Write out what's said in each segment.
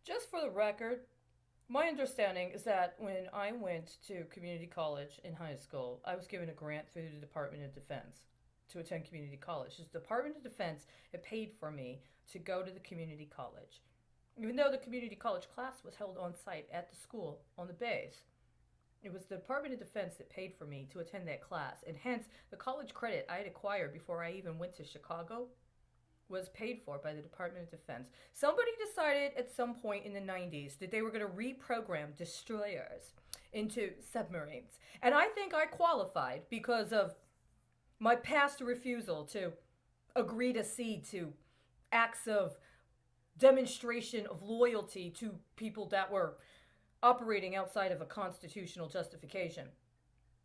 Just for the record, my understanding is that when I went to community college in high school, I was given a grant through the Department of Defense to attend community college. The Department of Defense had paid for me to go to the community college. Even though the community college class was held on site at the school on the base, it was the Department of Defense that paid for me to attend that class, and hence the college credit I had acquired before I even went to Chicago was paid for by the Department of Defense. Somebody decided at some point in the 90s that they were going to reprogram destroyers into submarines. And I think I qualified because of my past refusal to agree to cede to acts of demonstration of loyalty to people that were operating outside of a constitutional justification.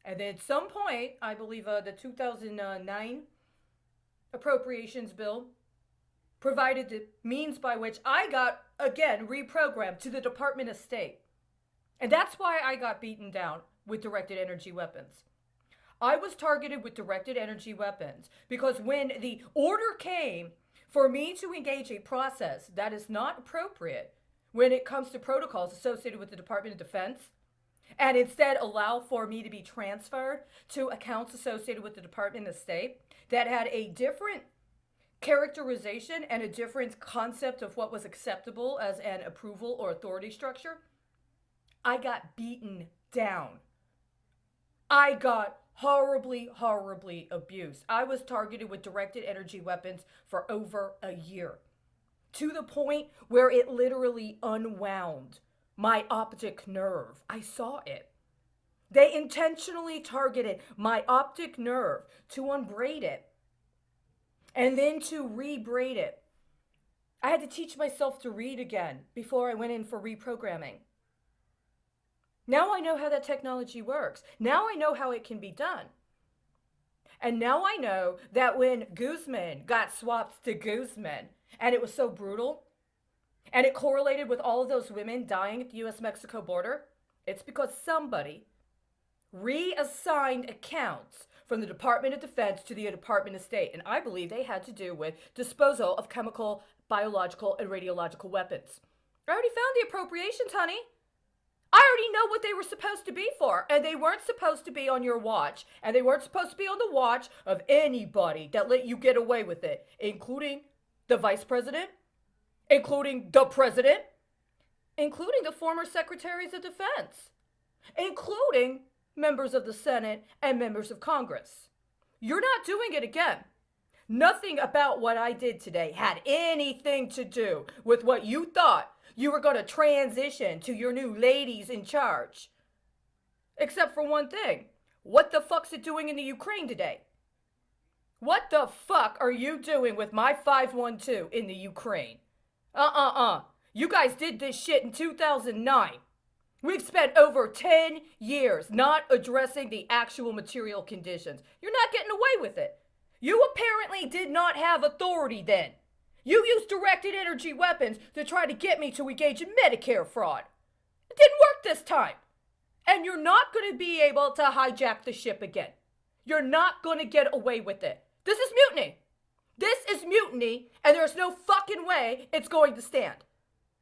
And then at some point, I believe the 2009 appropriations bill provided the means by which I got, again, reprogrammed to the Department of State. And that's why I got beaten down with directed energy weapons. I was targeted with directed energy weapons because when the order came for me to engage a process that is not appropriate when it comes to protocols associated with the Department of Defense, and instead allow for me to be transferred to accounts associated with the Department of State that had a different characterization and a different concept of what was acceptable as an approval or authority structure, I got beaten down. I got horribly, horribly abused. I was targeted with directed energy weapons for over a year, to the point where it literally unwound my optic nerve. I saw it. They intentionally targeted my optic nerve to unbraid it and then to rebraid it. I had to teach myself to read again before I went in for reprogramming. Now I know how that technology works. Now I know how it can be done. And now I know that when Guzman got swapped to Guzman, and it was so brutal, and it correlated with all of those women dying at the US-Mexico border, it's because somebody reassigned accounts from the Department of Defense to the Department of State. And I believe they had to do with disposal of chemical, biological, and radiological weapons. I already found the appropriations, honey. I already know what they were supposed to be for. And they weren't supposed to be on your watch. And they weren't supposed to be on the watch of anybody that let you get away with it, including the vice president, including the president, including the former secretaries of defense, including members of the Senate and members of Congress. You're not doing it again. Nothing about what I did today had anything to do with what you thought you were going to transition to your new ladies in charge. Except for one thing. What the fuck's it doing in the Ukraine today? What the fuck are you doing with my 512 in the Ukraine? You guys did this shit in 2009. We've spent over 10 years not addressing the actual material conditions. You're not getting away with it. You apparently did not have authority then. You used directed energy weapons to try to get me to engage in Medicare fraud. It didn't work this time. And you're not going to be able to hijack the ship again. You're not going to get away with it. This is mutiny. This is mutiny, and there's no fucking way it's going to stand.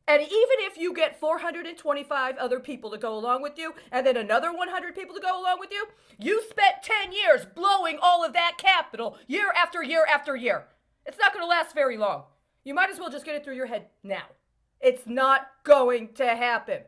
And even if you get 425 other people to go along with you, and then another 100 people to go along with you, you spent 10 years blowing all of that capital year after year after year. It's not going to last very long. You might as well just get it through your head now. It's not going to happen.